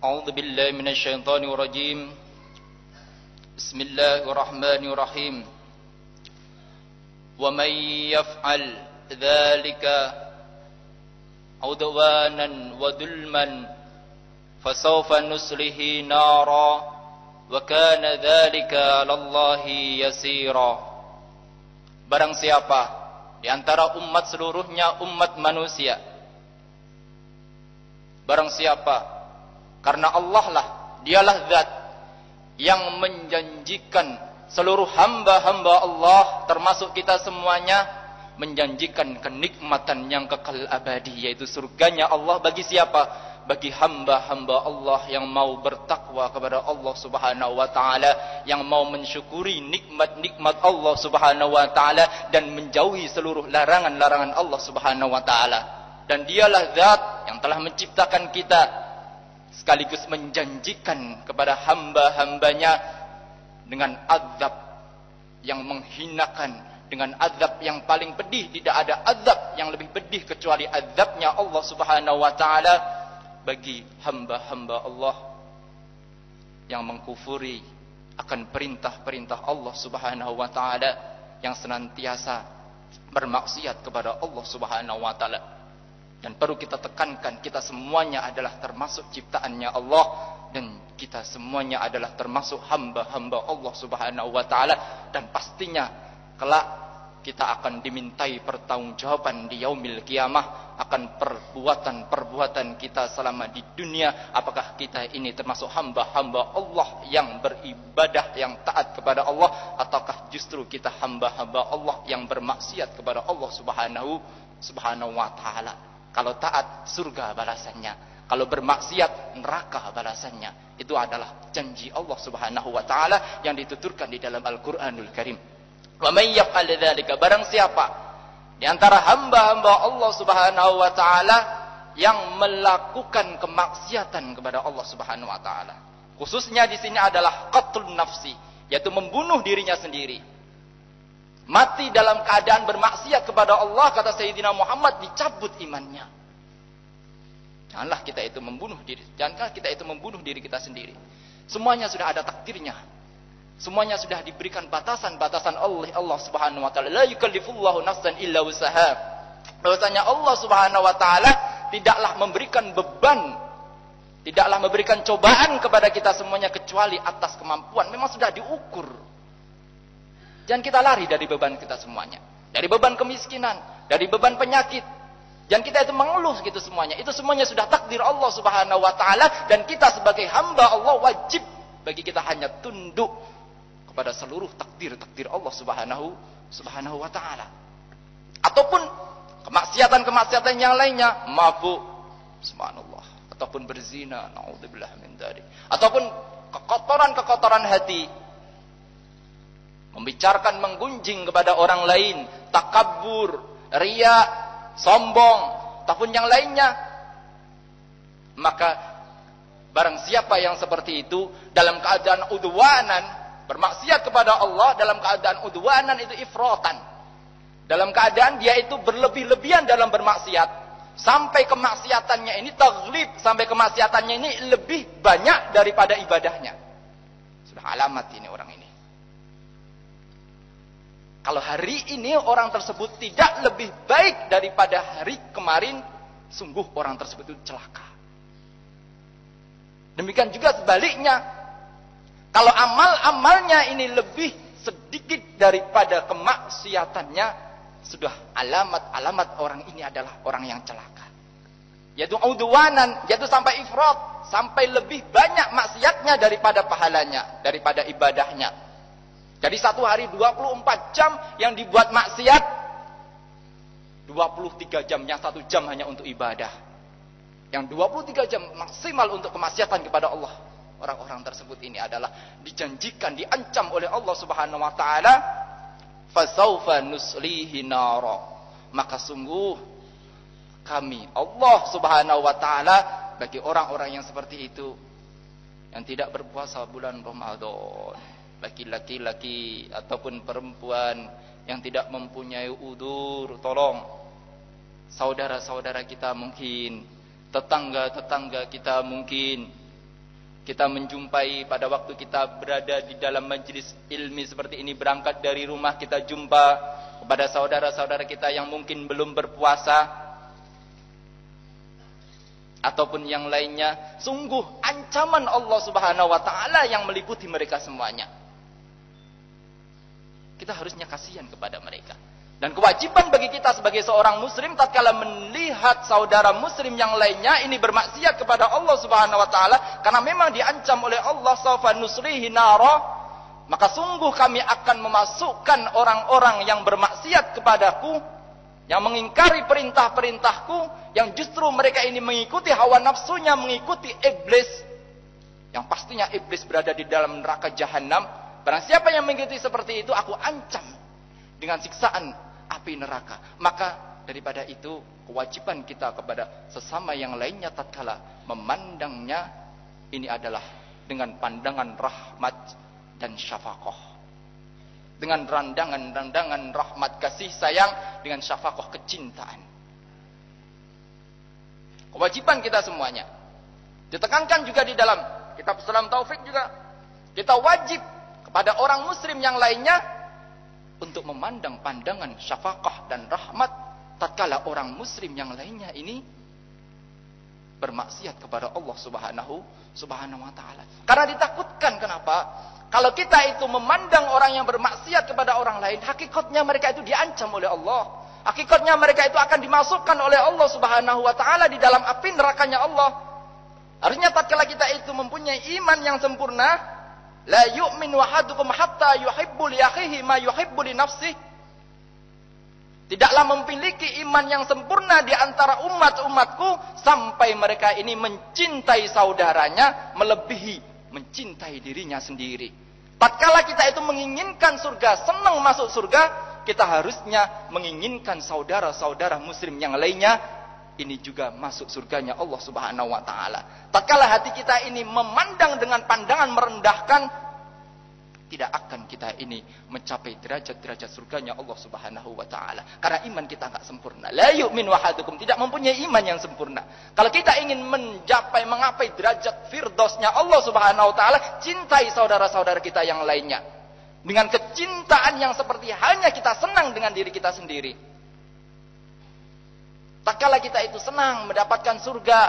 A'udzu billahi minasy syaithanir rajim. Bismillahirrahmanirrahim. Wa may yaf'al dzalika udwanan wa dhulman fasawfa nuslihi nara wa kana dzalika 'alallahi yasira. Barang siapa di antara umat seluruhnya umat manusia, barang siapa, karena Allah lah, dialah zat yang menjanjikan seluruh hamba-hamba Allah termasuk kita semuanya, menjanjikan kenikmatan yang kekal abadi, yaitu surganya Allah bagi siapa? Bagi hamba-hamba Allah yang mau bertakwa kepada Allah Subhanahu wa taala, yang mau mensyukuri nikmat-nikmat Allah Subhanahu wa taala dan menjauhi seluruh larangan-larangan Allah Subhanahu wa taala. Dan dialah zat yang telah menciptakan kita sekaligus menjanjikan kepada hamba-hambanya dengan azab yang menghinakan, dengan azab yang paling pedih. Tidak ada azab yang lebih pedih kecuali azabnya Allah Subhanahu wa taala bagi hamba-hamba Allah yang mengkufuri akan perintah-perintah Allah Subhanahu wa taala, yang senantiasa bermaksiat kepada Allah Subhanahu wa taala. Dan perlu kita tekankan, kita semuanya adalah termasuk ciptaannya Allah, dan kita semuanya adalah termasuk hamba-hamba Allah Subhanahu wa taala, dan pastinya kelak kita akan dimintai pertanggungjawaban di yaumil qiyamah akan perbuatan-perbuatan kita selama di dunia. Apakah kita ini termasuk hamba-hamba Allah yang beribadah, yang taat kepada Allah, ataukah justru kita hamba-hamba Allah yang bermaksiat kepada Allah Subhanahu wa taala. Kalau taat, surga balasannya. Kalau bermaksiat, neraka balasannya. Itu adalah janji Allah Subhanahu wa taala yang dituturkan di dalam Al-Qur'anul Karim. Wa may yaf'al dzalika, barang siapa di antara hamba-hamba Allah Subhanahu wa taala yang melakukan kemaksiatan kepada Allah Subhanahu wa taala. Khususnya di sini adalah qatlun nafsi, yaitu membunuh dirinya sendiri. Mati dalam keadaan bermaksiat kepada Allah, kata Sayyidina Muhammad, dicabut imannya. Janganlah kita itu membunuh diri. Janganlah kita itu membunuh diri kita sendiri. Semuanya sudah ada takdirnya. Semuanya sudah diberikan batasan-batasan oleh Allah Subhanahu wa taala. La yukallifullahu nafsan illa wusaha. Bahwasanya Allah Subhanahu wa taala tidaklah memberikan beban, tidaklah memberikan cobaan kepada kita semuanya kecuali atas kemampuan. Memang sudah diukur. Jangan kita lari dari beban kita semuanya. Dari beban kemiskinan, dari beban penyakit. Jangan kita itu mengeluh gitu semuanya. Itu semuanya sudah takdir Allah Subhanahu wa taala, dan kita sebagai hamba Allah wajib bagi kita hanya tunduk kepada seluruh takdir-takdir Allah Subhanahu wa taala. Ataupun kemaksiatan-kemaksiatan yang lainnya, mabuk, subhanallah, ataupun berzina, naudzubillah min dzalik. Ataupun kekotoran-kekotoran hati, membicarakan, menggunjing kepada orang lain, takabur, riya, sombong, ataupun yang lainnya. Maka barang siapa yang seperti itu dalam keadaan udwanan, bermaksiat kepada Allah dalam keadaan udwanan, itu ifratan. Dalam keadaan dia itu berlebih-lebihan dalam bermaksiat, sampai kemaksiatannya ini taghlib, sampai kemaksiatannya ini lebih banyak daripada ibadahnya. Sudah alamat ini orang ini. Kalau hari ini orang tersebut tidak lebih baik daripada hari kemarin, sungguh orang tersebut itu celaka. Demikian juga sebaliknya, kalau amal-amalnya ini lebih sedikit daripada kemaksiatannya, sudah alamat-alamat orang ini adalah orang yang celaka. Yaitu udwanan, yaitu sampai ifrat, sampai lebih banyak maksiatnya daripada pahalanya, daripada ibadahnya. Jadi satu hari 24 jam yang dibuat maksiat, 23 jam, yang 1 jam hanya untuk ibadah. Yang 23 jam maksimal untuk kemaksiatan kepada Allah. Orang-orang tersebut ini adalah dijanjikan, diancam oleh Allah Subhanahu wa taala, fasaufa nuslihi nara. Maka sungguh kami, Allah Subhanahu wa taala, bagi orang-orang yang seperti itu, yang tidak berpuasa bulan Ramadan, bagi laki-laki ataupun perempuan yang tidak mempunyai udzur, tolong saudara-saudara kita mungkin, tetangga-tetangga kita mungkin kita menjumpai pada waktu kita berada di dalam majelis ilmi seperti ini, berangkat dari rumah kita jumpa kepada saudara-saudara kita yang mungkin belum berpuasa ataupun yang lainnya. Sungguh ancaman Allah Subhanahu wa taala yang meliputi mereka semuanya. Kita harusnya kasihan kepada mereka. Dan kewajiban bagi kita sebagai seorang muslim tatkala melihat saudara muslim yang lainnya ini bermaksiat kepada Allah Subhanahu wa taala, karena memang diancam oleh Allah, sawfa nusrihi nara, maka sungguh kami akan memasukkan orang-orang yang bermaksiat kepadaku, yang mengingkari perintah-perintahku, yang justru mereka ini mengikuti hawa nafsunya, mengikuti iblis, yang pastinya iblis berada di dalam neraka jahanam. Barang siapa yang mengikuti seperti itu, aku ancam dengan siksaan api neraka. Maka daripada itu, kewajiban kita kepada sesama yang lainnya tatkala memandangnya ini adalah dengan pandangan rahmat dan syafaqah, dengan randangan rahmat kasih sayang, dengan syafaqah kecintaan. Kewajiban kita semuanya. Ditekankan juga di dalam kitab Salam Taufik juga, kita wajib kepada orang muslim yang lainnya untuk memandang pandangan syafaqah dan rahmat tatkala orang muslim yang lainnya ini bermaksiat kepada Allah Subhanahu wa taala. Karena ditakutkan, kenapa? Kalau kita itu memandang orang yang bermaksiat kepada orang lain, hakikatnya mereka itu diancam oleh Allah. Hakikatnya mereka itu akan dimasukkan oleh Allah Subhanahu wa taala di dalam api nerakanya Allah. Harusnya tatkala kita itu mempunyai iman yang sempurna, la yu'minu ahadukum hatta yuhibbu li akhihi ma yuhibbu li nafsihi. Tidaklah memiliki iman yang sempurna di antara umat-umatku sampai mereka ini mencintai saudaranya melebihi mencintai dirinya sendiri. Tatkala kita itu menginginkan surga, senang masuk surga, kita harusnya menginginkan saudara-saudara muslim yang lainnya ini juga masuk surganya Allah Subhanahu wa taala. Tatkala hati kita ini memandang dengan pandangan merendahkan, tidak akan kita ini mencapai derajat-derajat surganya Allah Subhanahu wa taala. Karena iman kita enggak sempurna. La yu'minu ahadukum, tidak mempunyai iman yang sempurna. Kalau kita ingin mengapai derajat firdausnya Allah Subhanahu wa taala, cintai saudara-saudara kita yang lainnya. Dengan kecintaan yang seperti halnya kita senang dengan diri kita sendiri. Tatkala kita itu senang mendapatkan surga,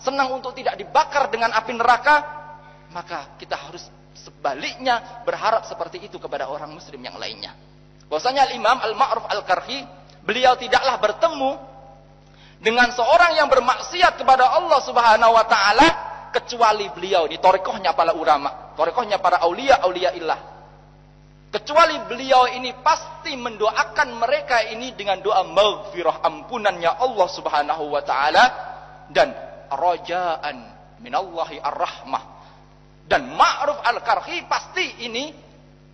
senang untuk tidak dibakar dengan api neraka, maka kita harus sebaliknya berharap seperti itu kepada orang muslim yang lainnya. Bahwasanya Imam Al-Ma'ruf Al-Karhi, beliau tidaklah bertemu dengan seorang yang bermaksiat kepada Allah Subhanahu wa taala kecuali beliau, ini thariqahnya para ulama, thariqahnya para aulia-auliaillah. Kecuali beliau ini pasti mendoakan mereka ini dengan doa maghfirah, ampunannya Allah Subhanahu wa taala, dan rajaan minallahi ar-rahmah. Dan Ma'ruf Al-Karhi pasti ini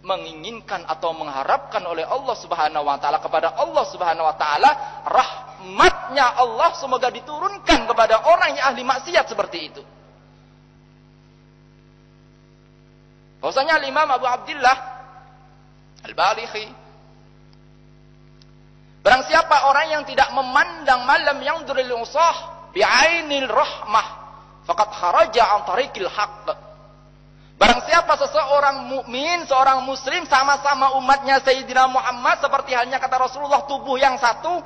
menginginkan atau mengharapkan oleh Allah Subhanahu wa taala, kepada Allah Subhanahu wa taala rahmatnya Allah semoga diturunkan kepada orang yang ahli maksiat seperti itu. Bahwasanya Imam Abu Abdillah Al-Balighi, barang siapa orang yang tidak memandang malam yang duril usah bi'ainil rahmah faqad kharaja an tariqil haqq. Barang siapa seseorang mukmin, seorang muslim, sama-sama umatnya Sayyidina Muhammad, seperti halnya kata Rasulullah, tubuh yang satu,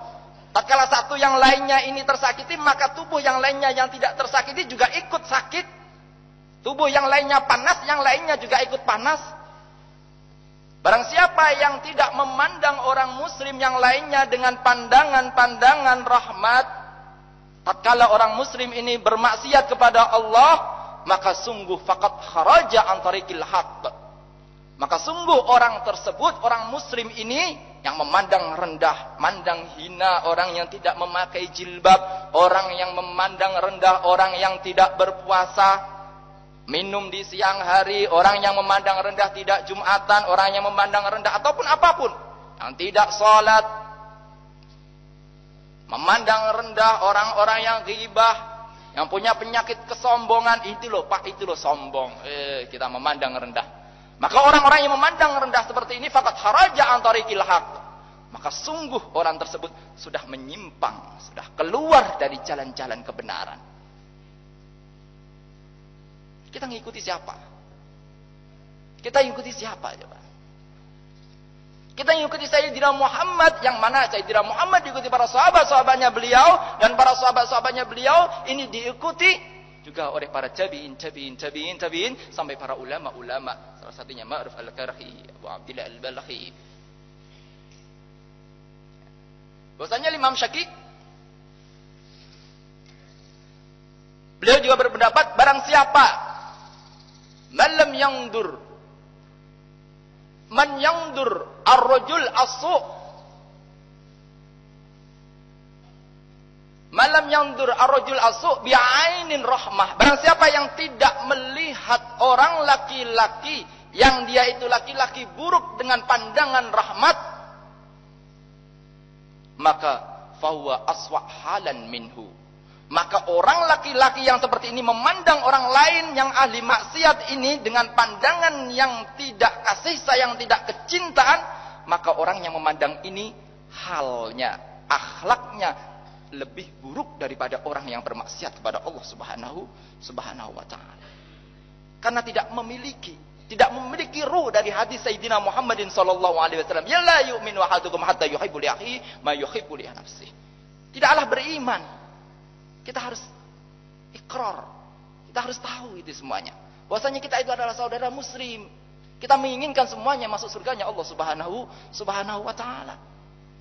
tatkala satu yang lainnya ini tersakiti, maka tubuh yang lainnya yang tidak tersakiti juga ikut sakit. Tubuh yang lainnya panas, yang lainnya juga ikut panas. Barang siapa yang tidak memandang orang muslim yang lainnya dengan pandangan-pandangan rahmat, tatkala orang muslim ini bermaksiat kepada Allah, maka sungguh faqad kharaja an tariqil haqq. Maka sungguh orang tersebut, orang muslim ini yang memandang rendah, mandang hina orang yang tidak memakai jilbab, orang yang memandang rendah orang yang tidak berpuasa, minum di siang hari, orang yang memandang rendah tidak Jumatan, orang yang memandang rendah ataupun apapun, yang tidak salat, memandang rendah orang-orang yang ghibah, yang punya penyakit kesombongan, itu loh Pak, itu loh sombong, kita memandang rendah. Maka orang-orang yang memandang rendah seperti ini faqad kharaja an tariqil haqq, maka sungguh orang tersebut sudah menyimpang, sudah keluar dari jalan-jalan kebenaran. Kita ngikuti siapa? Kita ikuti siapa coba? Kita ikuti Sayyidina Muhammad, yang mana Sayyidina Muhammad diikuti para sahabat-sahabatnya beliau, dan para sahabat-sahabatnya beliau ini diikuti juga oleh para tabi'in sampai para ulama-ulama. Salah satunya Ma'ruf Al-Karhi, Abu Abdillah Al-Balakhi. Bahwasanya Imam Syafi'i beliau juga berpendapat, barang siapa man yangdur ar-rajul as-su' malam yangdur ar-rajul as-su' bi'ainin rahmah. Barang siapa yang tidak melihat orang laki-laki yang dia itu laki-laki buruk dengan pandangan rahmat, maka fahuwa aswa' halan minhu. Maka orang laki-laki yang seperti ini memandang orang lain yang ahli maksiat ini dengan pandangan yang tidak kasih sayang, tidak kecintaan, maka orang yang memandang ini halnya, akhlaknya lebih buruk daripada orang yang bermaksiat kepada Allah Subhanahu wa taala. Karena tidak memiliki ruh dari hadis Sayyidina Muhammadin sallallahu alaihi wasallam, ya la yu'minu ahadukum hatta yuhibbu li akhihi ma yuhibbu li nafsihi. Tidaklah beriman. Kita harus ikrar. Kita harus tahu itu semuanya. Bahwasanya kita itu adalah saudara muslim. Kita menginginkan semuanya masuk surganya Allah Subhanahu wa taala.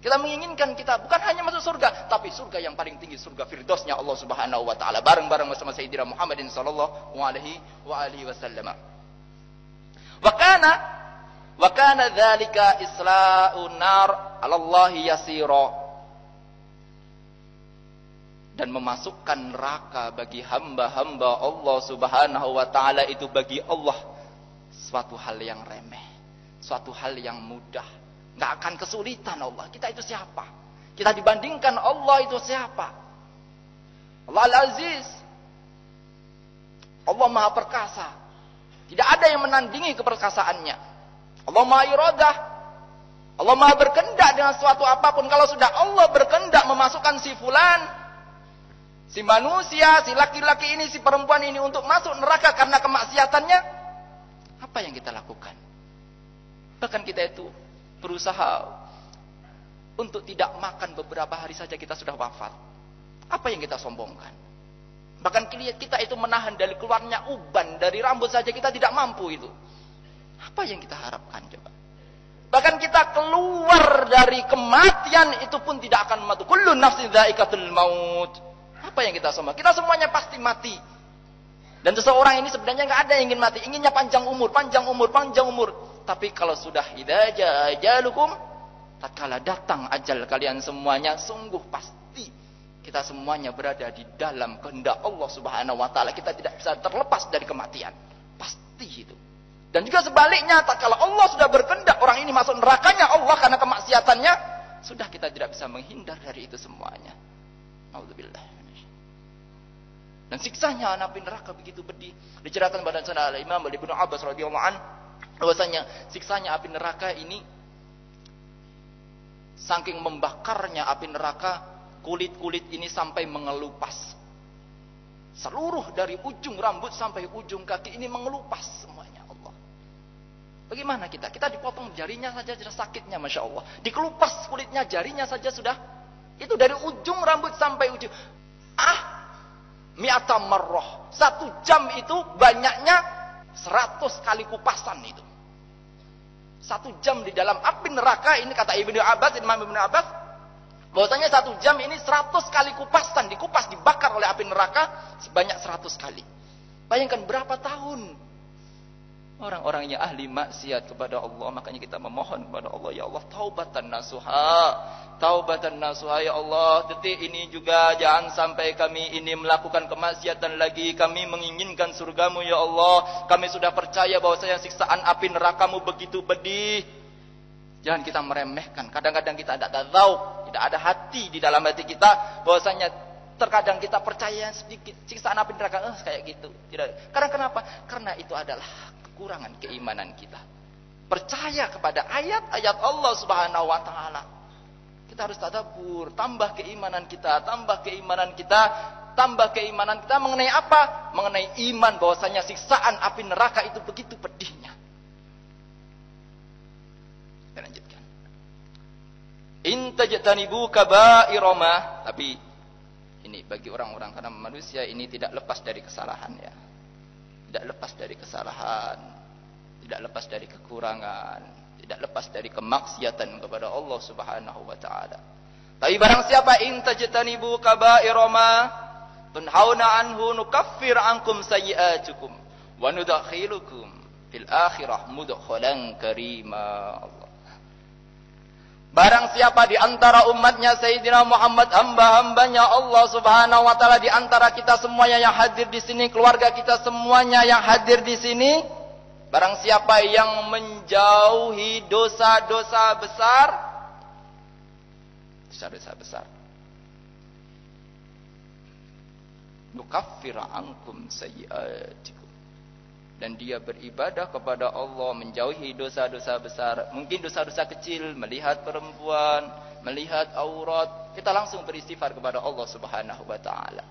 Kita menginginkan kita bukan hanya masuk surga, tapi surga yang paling tinggi, surga firdausnya Allah Subhanahu wa taala, bareng-bareng bersama Sayyidina Muhammadin sallallahu alaihi wasallam. Wa kana dzalika isla'un nar 'ala Allah yasira. Dan memasukkan neraka bagi hamba-hamba Allah Subhanahu wa taala itu bagi Allah suatu hal yang remeh, suatu hal yang mudah. Enggak akan kesulitan Allah. Kita itu siapa? Kita dibandingkan Allah itu siapa? Allah Al-Aziz. Allah Maha Perkasa. Tidak ada yang menandingi keperkasaannya. Allah Maha Iradah. Allah Maha berkehendak dengan suatu apapun. Kalau sudah Allah berkehendak memasukkan si fulan, si manusia, si laki-laki ini, si perempuan ini untuk masuk neraka karena kemaksiatannya, apa yang kita lakukan? Bahkan kita itu berusaha untuk tidak makan beberapa hari saja kita sudah wafat. Apa yang kita sombongkan? Bahkan kita itu menahan dari keluarnya uban dari rambut saja kita tidak mampu itu. Apa yang kita harapkan coba? Bahkan kita keluar dari kematian itu pun tidak akan mati. Kullu nafsin dha'iqatul maut. Apa yang kita sombong? Kita semuanya pasti mati. Dan seseorang ini sebenarnya nggak ada yang ingin mati, inginnya panjang umur. Tapi kalau sudah idza jaa ajalukum, tatkala datang ajal kalian semuanya, sungguh pasti kita semuanya berada di dalam kehendak Allah Subhanahu wa taala. Kita tidak bisa terlepas dari kematian. Pasti itu. Dan juga sebaliknya, tatkala Allah sudah berkehendak orang ini masuk nerakanya Allah karena kemaksiatannya, sudah kita tidak bisa menghindar dari itu semuanya. Nauzubillah. Dan siksanya api neraka begitu pedih. Diceritakan pada sana Imam Ibnu Abbas radhiyallahu an, bahwasanya siksanya api neraka ini saking membakarnya api neraka, kulit-kulit ini sampai mengelupas. Seluruh dari ujung rambut sampai ujung kaki ini mengelupas semuanya Allah. Bagaimana kita? Kita dipotong jarinya saja sudah sakitnya, Masya Allah. Dikelupas kulitnya, jarinya saja sudah. Itu dari ujung rambut sampai ujung. Mi'ata marrah. 1 jam itu banyaknya 100 kali kupasan itu. 1 jam di dalam api neraka ini kata Imam Ibnu Abbas, bahwasanya 1 jam ini 100 kali kupasan, dikupas, dibakar oleh api neraka sebanyak 100 kali. Bayangkan berapa tahun orang-orang yang ahli maksiat kepada Allah. Makanya kita memohon kepada Allah, ya Allah, taubatan nasuha ya Allah. Detik ini juga jangan sampai kami ini melakukan kemaksiatan lagi. Kami menginginkan surgamu ya Allah. Kami sudah percaya bahwasanya siksaan api nerakamu begitu pedih. Jangan kita meremehkan. Kadang-kadang kita tidak ada dzauq, tidak ada hati di dalam hati kita bahwasanya terkadang kita percaya sedikit siksaan api neraka kayak gitu. Tidak. Karena kenapa? Karena itu adalah kekurangan keimanan kita. Percaya kepada ayat-ayat Allah Subhanahu wa taala. Kita harus tadabbur, tambah keimanan kita tambah keimanan kita mengenai apa? Mengenai iman bahwasanya siksaan api neraka itu begitu pedihnya. Kita lanjutkan. In tajtanibu kaba'irama, tapi ini bagi orang-orang, karena manusia ini tidak lepas dari kesalahan ya. Tidak lepas dari kesalahan, tidak lepas dari kekurangan, tidak lepas dari kemaksiatan kepada Allah Subhanahu wa taala. Tapi barang siapa in tajtanibu kaba'irama tunhauna anhu nukaffir ankum sayyi'atukum wa nudakhilukum fil akhirah mudkhalan karima. Barang siapa di antara umatnya Sayyidina Muhammad, hamba-hambanya Allah Subhanahu wa taala, di antara kita semuanya yang hadir di sini, keluarga kita semuanya yang hadir di sini, barang siapa yang menjauhi dosa-dosa besar, dosa-dosa besar, nukaffir ankum sayyi'atikum, dan dia beribadah kepada Allah, menjauhi dosa-dosa besar. Mungkin dosa-dosa kecil, melihat perempuan, melihat aurat, kita langsung beristighfar kepada Allah Subhanahu wa taala.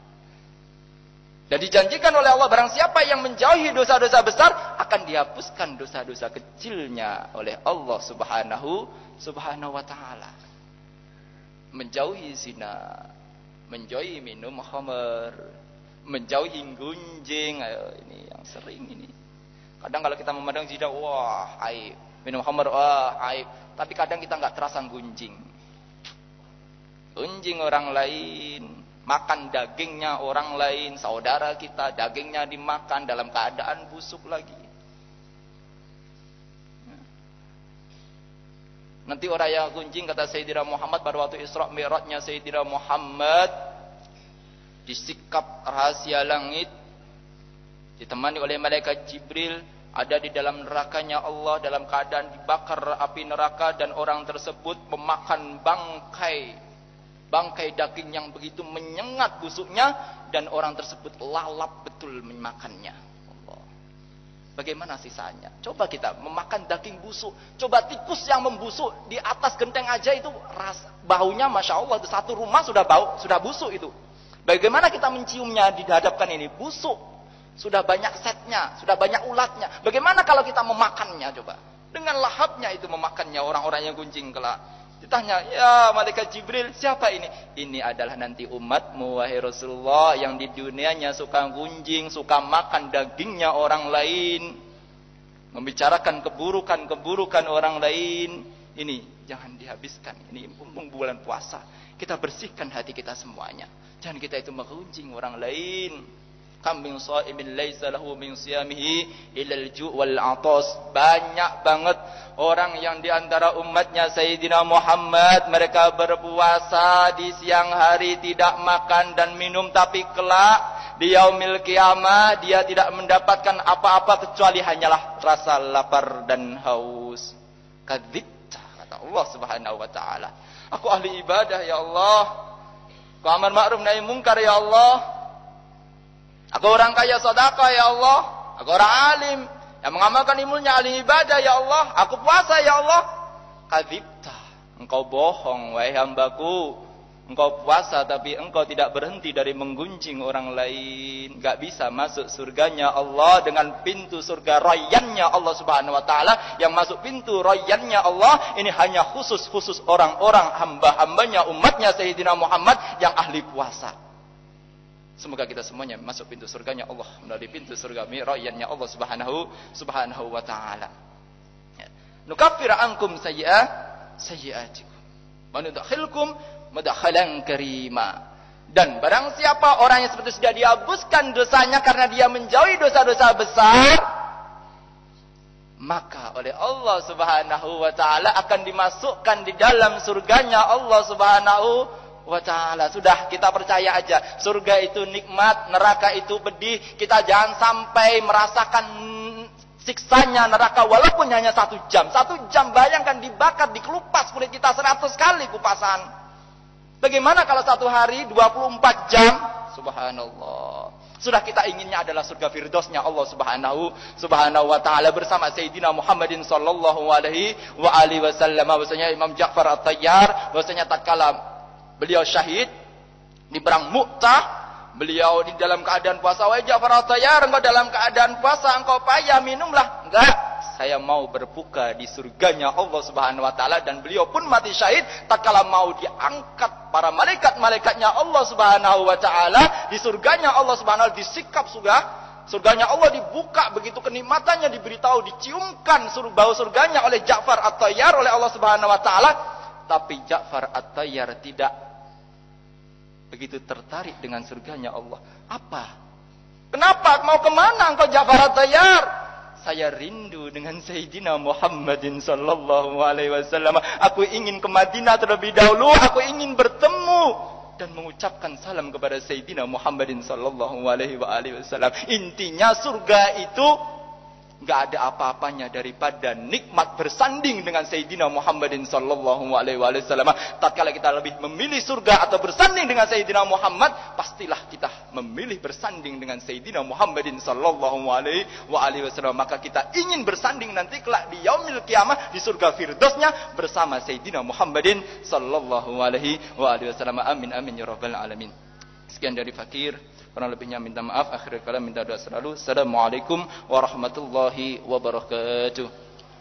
Dan dijanjikan oleh Allah, barang siapa yang menjauhi dosa-dosa besar, akan dihapuskan dosa-dosa kecilnya oleh Allah Subhanahu wa taala. Menjauhi zina, menjauhi minum khamar, menjauhi gunjing. Ayo, ini yang sering ini. Kadang kalau kita memandang zina, wah aib, minum khamar, wah aib, tapi kadang kita nggak terasa gunjing orang lain, makan dagingnya orang lain, saudara kita dagingnya dimakan dalam keadaan busuk lagi. Nanti orang yang gunjing, kata Sayyidina Muhammad pada waktu Isra Mi'rajnya Sayyidina Muhammad, disikap rahasia langit, ditemani oleh malaikat Jibril, ada di dalam nerakanya Allah dalam keadaan dibakar api neraka, dan orang tersebut memakan bangkai daging yang begitu menyengat busuknya, dan orang tersebut lalap betul memakannya. Allah. Bagaimana sisanya? Coba kita memakan daging busuk, coba tikus yang membusuk di atas genteng aja itu baunya Masya Allah, satu rumah sudah busuk itu. Bagaimana kita menciumnya di hadapkan ini? Busuk. Sudah banyak setnya, sudah banyak ulatnya. Bagaimana kalau kita memakannya coba? Dengan lahapnya itu memakannya orang-orang yang gunjing kelak. Ditanya, ya malaikat Jibril, siapa ini? Ini adalah nanti umatmu wahai Rasulullah, yang di dunianya suka gunjing, suka makan dagingnya orang lain, membicarakan keburukan orang lain. Ini jangan dihabiskan. Ini mumpung bulan puasa, kita bersihkan hati kita semuanya. Jangan kita itu menggunjing orang lain. Kam min sha'imin laisa lahu min siyamihi illa al-ju' wal 'atas. Banyak banget orang yang di antara umatnya Sayyidina Muhammad, mereka berpuasa di siang hari, tidak makan dan minum, tapi kelak di yaumil qiyamah dia tidak mendapatkan apa-apa kecuali hanyalah rasa lapar dan haus. Kadzibta, kata Allah Subhanahu wa taala. Aku ahli ibadah ya Allah. Aku amar ma'ruf nahi munkar ya Allah. Aku orang kaya sedekah ya Allah. Aku orang alim yang mengamalkan ilmunya, ahli ibadah ya Allah. Aku puasa ya Allah. Kadzibta, engkau bohong wahai hambaku. Engkau puasa tapi engkau tidak berhenti dari menggunjing orang lain. Gak bisa masuk surganya Allah dengan pintu surga rayyannya Allah Subhanahu wa taala. Yang masuk pintu rayyannya Allah ini hanya khusus orang-orang hamba-hambanya, umatnya Sayyidina Muhammad yang ahli puasa. Semoga kita semuanya masuk pintu surganya Allah melalui pintu surga rayyannya Allah Subhanahu wa taala. Nukaffir ankum sayyi'atikum wa nudkhilkum mudkhalan karima. Dan barang siapa orang yang seperti sudah dihapuskan dosanya karena dia menjauhi dosa-dosa besar, maka oleh Allah Subhanahu wa taala akan dimasukkan di dalam surganya Allah Subhanahu wa ta'ala. Sudah, kita percaya aja, surga itu nikmat, neraka itu pedih. Kita jangan sampai merasakan siksanya neraka walaupun hanya 1 jam. 1 jam, bayangkan dibakar, dikelupas kulit kita 100 kali kupasan. Bagaimana kalau 1 hari 24 jam? Subhanallah. Sudah, kita inginnya adalah surga firdausnya Allah Subhanahu wa taala bersama Sayyidina Muhammadin sallallahu alaihi wa alihi wasallam. Bahwasanya Imam Ja'far At-Tayyar, bahwasanya tatkala beliau syahid di perang Mu'tah, beliau di dalam keadaan puasa, wahai Ja'far at-Tayyar, engkau dalam keadaan puasa, engkau payah, minumlah. Enggak, saya mau berbuka di surganya Allah Subhanahu wa taala. Dan beliau pun mati syahid tatkala mau diangkat para malaikat-malaikatnya Allah Subhanahu wa taala di surganya Allah Subhanahu wa taala, disikap surganya Allah dibuka, begitu kenikmatannya diberitahu, diciumkan bau surganya oleh Ja'far at-Tayyar oleh Allah Subhanahu wa taala. Tapi Ja'far at-Tayyar tidak begitu tertarik dengan surganya Allah. Apa? Kenapa? Mau kemana engkau Ja'far at-Tayyar? Saya rindu dengan Sayyidina Muhammadin sallallahu alaihi wasallam. Aku ingin ke Madinah terlebih dahulu. Aku ingin bertemu dan mengucapkan salam kepada Sayyidina Muhammadin sallallahu alaihi wasallam. Intinya surga itu enggak ada apa-apanya daripada nikmat bersanding dengan Sayyidina Muhammadin sallallahu alaihi wasallam. Tatkala kita lebih memilih surga atau bersanding dengan Sayyidina Muhammad, pastilah kita memilih bersanding dengan Sayyidina Muhammadin sallallahu alaihi wasallam. Maka kita ingin bersanding nanti kelak di yaumil qiyamah di surga Firdausnya bersama Sayyidina Muhammadin sallallahu alaihi wasallam. Amin amin ya rabbal alamin. Sekian dari Fakir, kurang lebihnya minta maaf. Akhir kalam minta doa selalu. Assalamualaikum warahmatullahi wabarakatuh.